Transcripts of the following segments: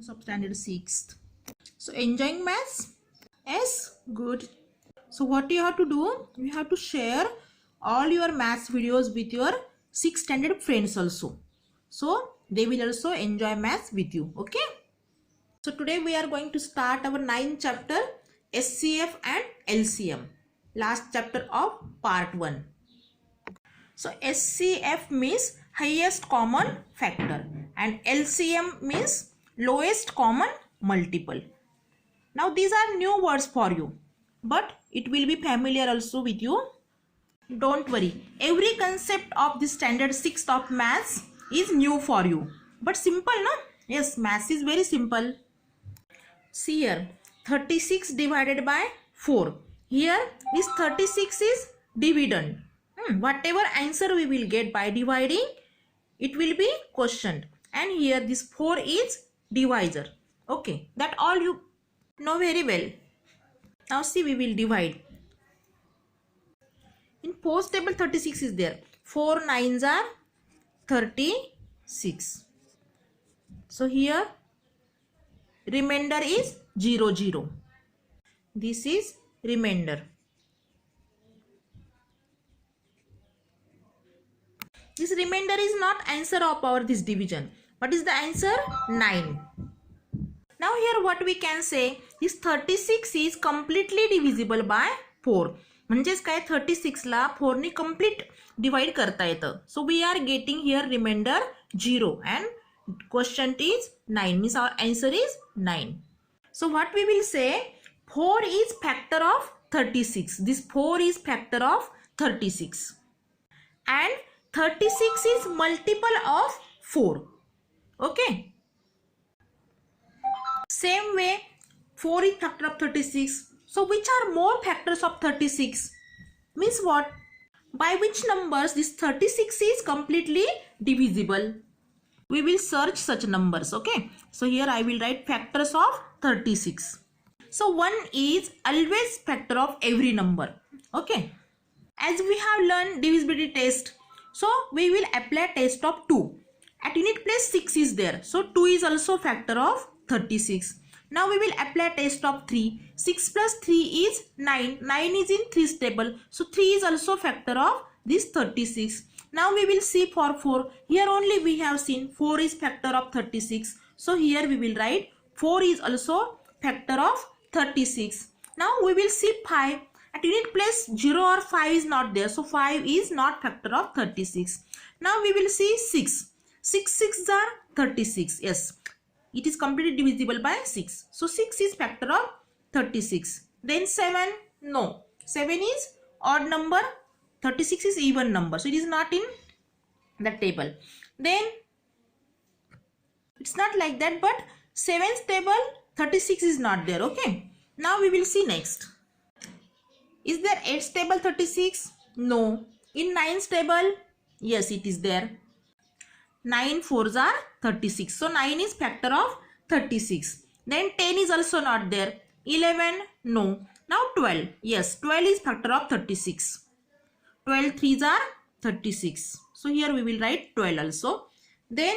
students of standard 6th. So enjoying maths? Yes, good. So what you have to do? You have to share all your maths videos with your 6th standard friends also. So they will also enjoy maths with you. Okay. So today we are going to start our 9th chapter, SCF and LCM. Last chapter of part 1. So SCF means highest common factor and LCM means lowest common multiple. Now these are new words for you, but it will be familiar also with you. Don't worry, every concept of the standard 6th of maths is new for you, but simple, no? Yes, maths is very simple. See here, 36 divided by 4. Here this 36 is dividend. Whatever answer we will get by dividing, it will be questioned. And here this 4 is divisor. Okay, that all you know very well. Now see, we will divide. In post table 36 is there. 4 9s are 36. So here remainder is 0 0. This is remainder. This remainder is not answer of our this division. What is the answer? 9. Now here what we can say, this 36 is completely divisible by 4. म्हणजेच काय 36 ला 4 ने complete divide करता येतं. So we are getting here remainder 0 and question is 9, means our answer is 9. So what we will say, 4 is factor of 36. This 4 is factor of 36. And 36 is multiple of 4. Okay. Same way, 4 is factor of 36. So which are more factors of 36? Means what? By which numbers this 36 is completely divisible? We will search such numbers. Okay. So here I will write factors of 36. So 1 is always factor of every number. Okay. As we have learned divisibility test, so we will apply test of 2. At unit place 6 is there. So 2 is also factor of 36. Now we will apply test of 3. 6 plus 3 is 9. 9 is in 3's table. So 3 is also factor of this 36. Now we will see for 4. Here only we have seen 4 is factor of 36. So here we will write 4 is also factor of 36. Now we will see 5. At unit place 0 or 5 is not there. So 5 is not factor of 36. Now we will see 6. 6 6s are 36. Yes. It is completely divisible by 6. So 6 is factor of 36. Then 7. No. 7 is odd number. 36 is even number. So it is not in the table. Then it's not like that, but 7's table 36 is not there. Okay. Now we will see next. Is there 8's table 36? No. In 9's table? Yes, it is there. 9 4s are 36. So 9 is factor of 36. Then 10 is also not there. 11? No. Now 12. Yes, 12 is factor of 36. 12 3s are 36. So here we will write 12 also. Then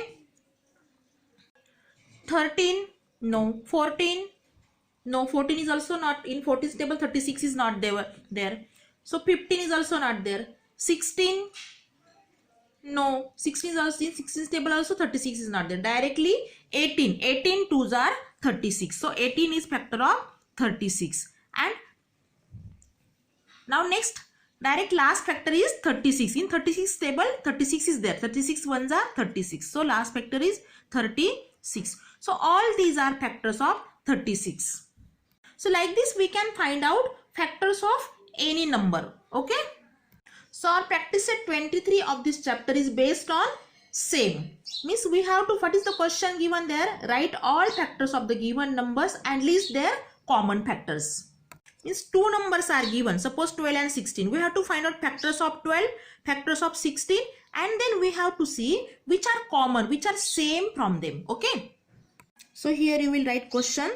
13? No. 14? No. 14 is also not in 14's table. 36 is not there. So 15 is also not there. 16? No, 16 is also in 16's table also 36 is not there. Directly 18. 18 2s are 36. So 18 is factor of 36. And now next, direct last factor is 36. In 36 table 36 is there. 36 1s are 36. So last factor is 36. So all these are factors of 36. So like this we can find out factors of any number. Okay. So our practice set 23 of this chapter is based on same. Means we have to, what is the question given there? Write all factors of the given numbers and list their common factors. Means two numbers are given. Suppose 12 and 16. We have to find out factors of 12, factors of 16, and then we have to see which are common, which are same from them. Okay. So here you will write question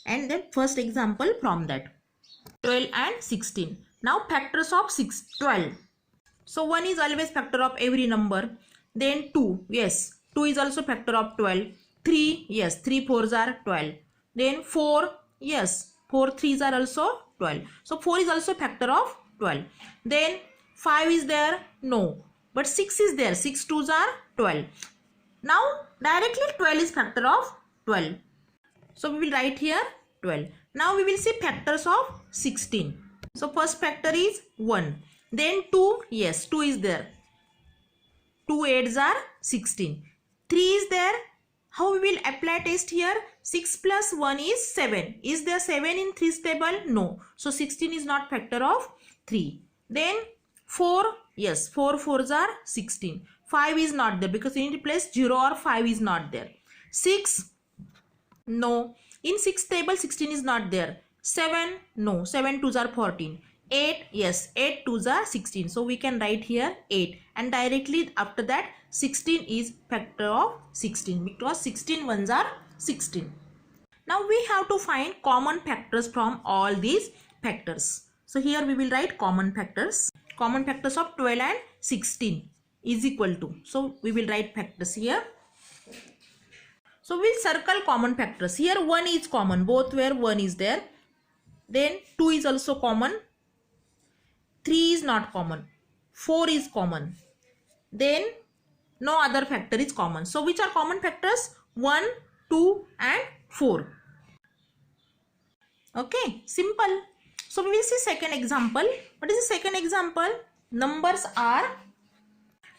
and then first example from that. 12 and 16. Now factors of 12. So 1 is always factor of every number. Then 2. Yes, 2 is also factor of 12. 3, yes, 3 4s are 12. Then 4, yes, 4 3s are also 12. So 4 is also factor of 12. Then 5 is there? No. But 6 is there. 6 2s are 12. Now directly 12 is factor of 12. So we will write here 12. Now we will see factors of 16. So first factor is 1. Then 2, yes, 2 is there. 2 8s are 16. 3 is there. How we will apply test here? 6 plus 1 is 7. Is there 7 in 3's table? No. So 16 is not factor of 3. Then 4, yes, 4 4s are 16. 5 is not there because you need to place 0 or 5 is not there. 6, no. In 6th table 16 is not there. 7, no. 7 2s are 14. 8, yes, 8 2s are 16. So we can write here 8 and directly after that 16 is factor of 16 because 16 ones are 16. Now we have to find common factors from all these factors. So here we will write common factors. Common factors of 12 and 16 is equal to. So we will write factors here. So we'll circle common factors. Here 1 is common. Both where 1 is there. Then 2 is also common. 3 is not common. 4 is common. Then no other factor is common. So which are common factors? 1, 2 and 4. Okay, simple. So we will see second example. What is the second example? Numbers are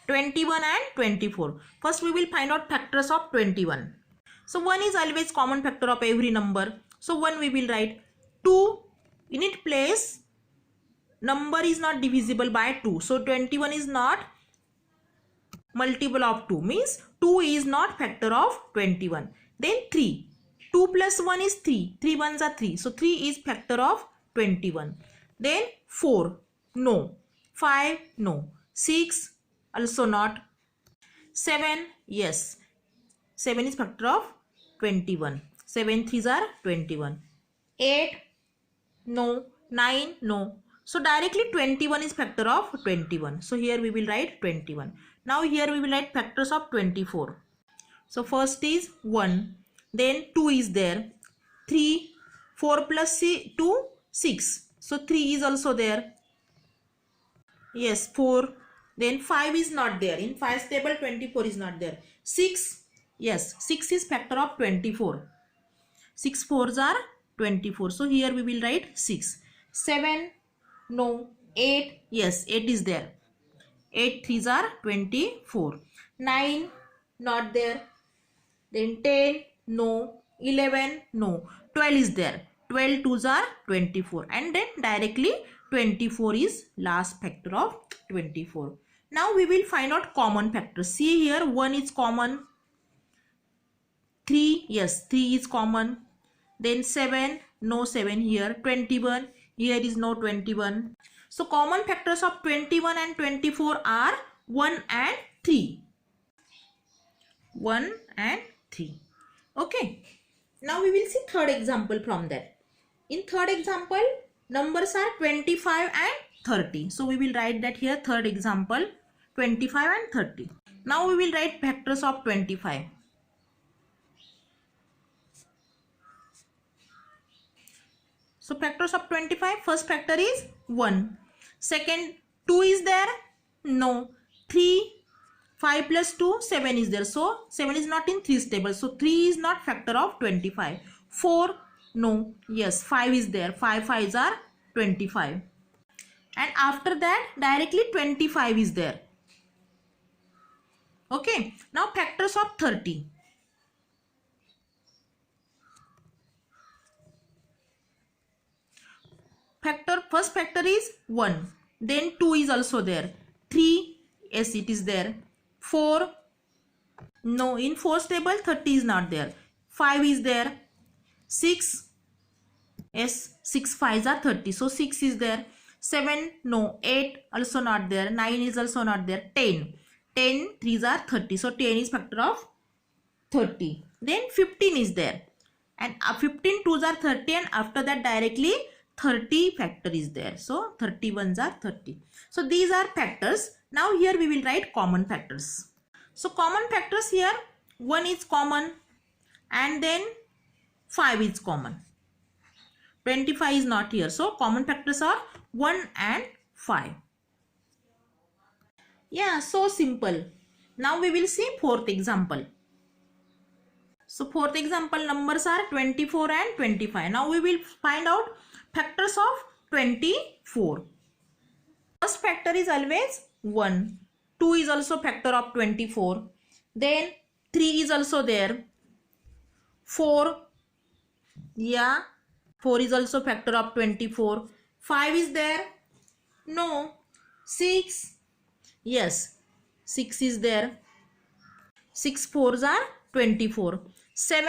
21 and 24. First we will find out factors of 21. So 1 is always common factor of every number. So 1 we will write. 2 in its place number is not divisible by 2. So 21 is not multiple of 2 means 2 is not factor of 21. Then 3. 2 plus 1 is 3. 3 ones are 3. So 3 is factor of 21. Then 4. No. 5. No. 6. Also not. 7. Yes. 7 is factor of 21. 7 3s are 21. 8. No. 9. No. So directly 21 is factor of 21. So here we will write 21. Now here we will write factors of 24. So first is 1. Then 2 is there. 3. 4 plus 2. 6. So 3 is also there. Yes, 4. Then 5 is not there. In 5's table 24 is not there. 6. Yes, 6 is factor of 24. 6 4s are 24. So here we will write 6. 7. No. 8. Yes, 8 is there. 8 3s are 24. 9. Not there. Then 10. No. 11. No. 12 is there. 12 2s are 24. And then directly 24 is last factor of 24. Now we will find out common factors. See here 1 is common. 3. Yes, 3 is common. Then 7. No 7 here. 21. Here is no 21. So common factors of 21 and 24 are 1 and 3. 1 and 3. Okay. Now we will see third example from that. In third example, numbers are 25 and 30. So we will write that here third example 25 and 30. Now we will write factors of 25. So factors of 25, first factor is 1. Second, 2 is there? No. 3, 5 plus 2, 7 is there. So 7 is not in 3's table. So 3 is not factor of 25. 4, no. Yes, 5 is there. 5 5s are 25. And after that, directly 25 is there. Okay. Now factors of 30. First factor is 1. Then 2 is also there. 3, yes, it is there. 4, no, in 4's table 30 is not there. 5 is there. 6, yes, 6 5s are 30. So 6 is there. 7, no. 8 also not there. 9 is also not there. 10 3s are 30. So 10 is factor of 30. Then 15 is there. And 15 2s are 30 and after that directly 30 factor is there. So 31s are 30. So these are factors. Now here we will write common factors. So common factors here, 1 is common. and then 5 is common. 25 is not here. So common factors are 1 and 5. Yeah, so simple. Now we will see fourth example. So fourth example, numbers are 24 and 25. Now we will find out factors of 24. First factor is always 1. 2 is also factor of 24. Then 3 is also there. 4. Yeah. 4 is also factor of 24. 5 is there. No. 6. Yes. 6 is there. 6 fours are 24. 7.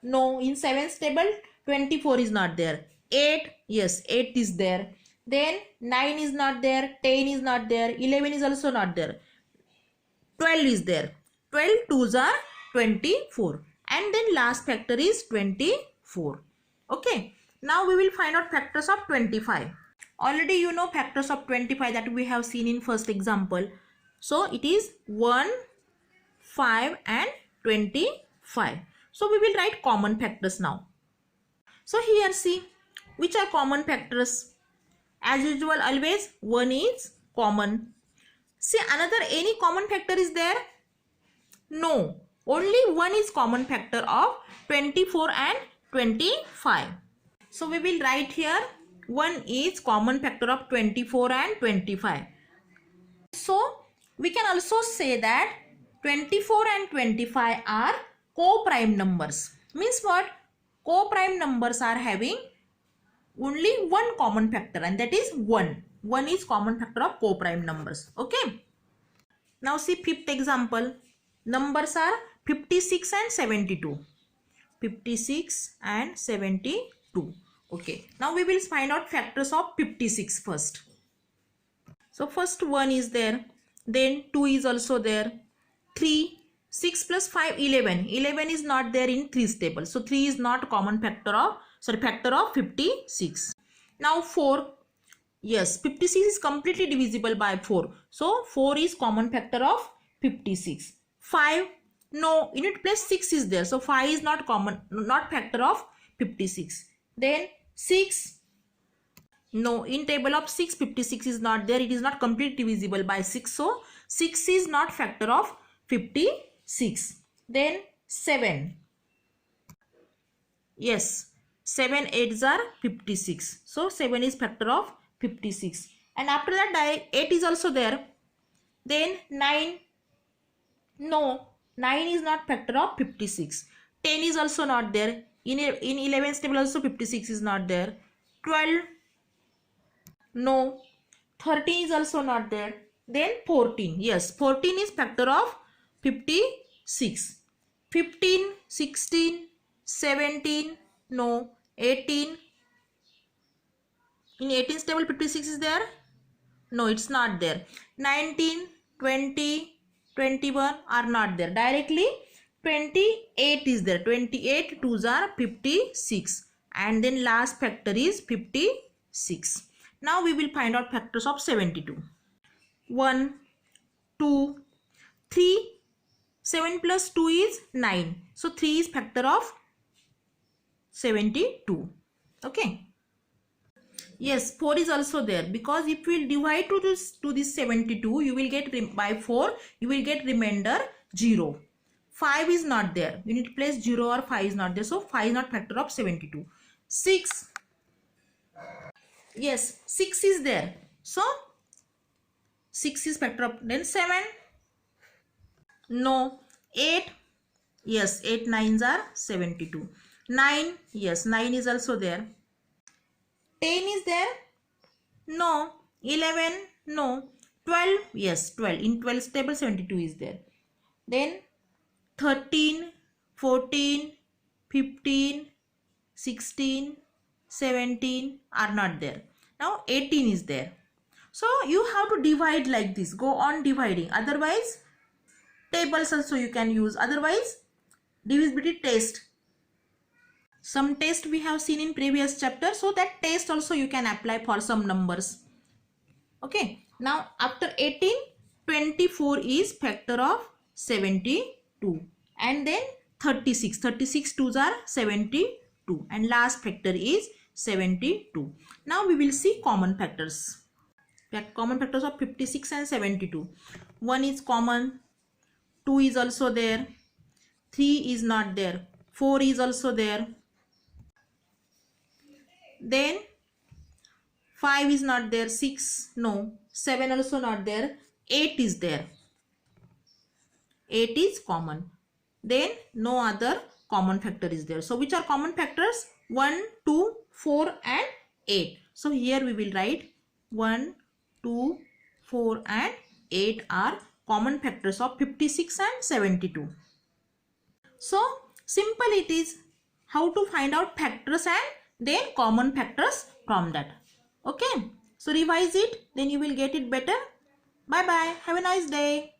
No. In 7's table 24 is not there. 8. Yes. 8 is there. Then 9 is not there. 10 is not there. 11 is also not there. 12 is there. 12 twos are 24. And then last factor is 24. Okay. Now we will find out factors of 25. Already you know factors of 25 that we have seen in first example. So it is 1, 5 and 25. So we will write common factors now. So here see which are common factors. As usual always 1 is common. See another any common factor is there? No. Only 1 is common factor of 24 and 25. So we will write here 1 is common factor of 24 and 25. So we can also say that 24 and 25 are co-prime numbers. Means what? Co-prime numbers are having only one common factor and that is 1. 1 is common factor of co-prime numbers. Okay. Now see fifth example. Numbers are 56 and 72. 56 and 72. Okay. Now we will find out factors of 56 first. So first 1 is there. Then 2 is also there. 3. 6 plus 5, 11. 11 is not there in 3's table. So 3 is not common factor of, factor of 56. Now 4. Yes, 56 is completely divisible by 4. So 4 is common factor of 56. 5. No, in its place 6 is there. So 5 is not common, not factor of 56. Then 6. No, in table of 6, 56 is not there. It is not completely divisible by 6. So 6 is not factor of 56. Then 7. Yes, 7 8s are 56. So 7 is factor of 56. And after that 8 is also there. Then 9. No, 9 is not factor of 56. 10 is also not there. In 11's table also 56 is not there. 12. No. 13 is also not there. Then 14. Yes, 14 is factor of 56. 15, 16, 17. No. 18. In 18's table 56 is there. No, it's not there. 19, 20, 21 are not there. Directly 28 is there. 28 twos are 56. And then last factor is 56. Now we will find out factors of 72. 1, 2, 3. 7 plus 2 is 9. So 3 is factor of 72. Okay. Yes, 4 is also there because if we divide to this 72, you will get by 4, you will get remainder 0. 5 is not there. You need to place 0 or 5 is not there. So 5 is not factor of 72. 6. Yes, 6 is there. So 6 is factor of, then 7. No. 8. Yes, 8 9s are 72. 9. Yes, 9 is also there. 10 is there? No. 11? No. 12? Yes, 12. In 12's table 72 is there. Then 13, 14, 15, 16, 17 are not there. Now 18 is there. So you have to divide like this. Go on dividing. Otherwise, tables also you can use. Otherwise, divisibility test. Some test we have seen in previous chapter. So that test also you can apply for some numbers. Okay. Now after 18, 24 is factor of 72. And then 36. 36 twos are 72 and last factor is 72. Now we will see common factors. Common factors of 56 and 72. 1 is common, 2 is also there, 3 is not there, 4 is also there, then 5 is not there, 6 no, 7 also not there, 8 is there. 8 is common. Then no other common factor is there. So which are common factors? 1, 2, 4 and 8. So here we will write 1, 2, 4 and 8 are common factors of 56 and 72. So simple it is how to find out factors and then common factors from that. Okay. So revise it, then you will get it better. Bye bye. Have a nice day.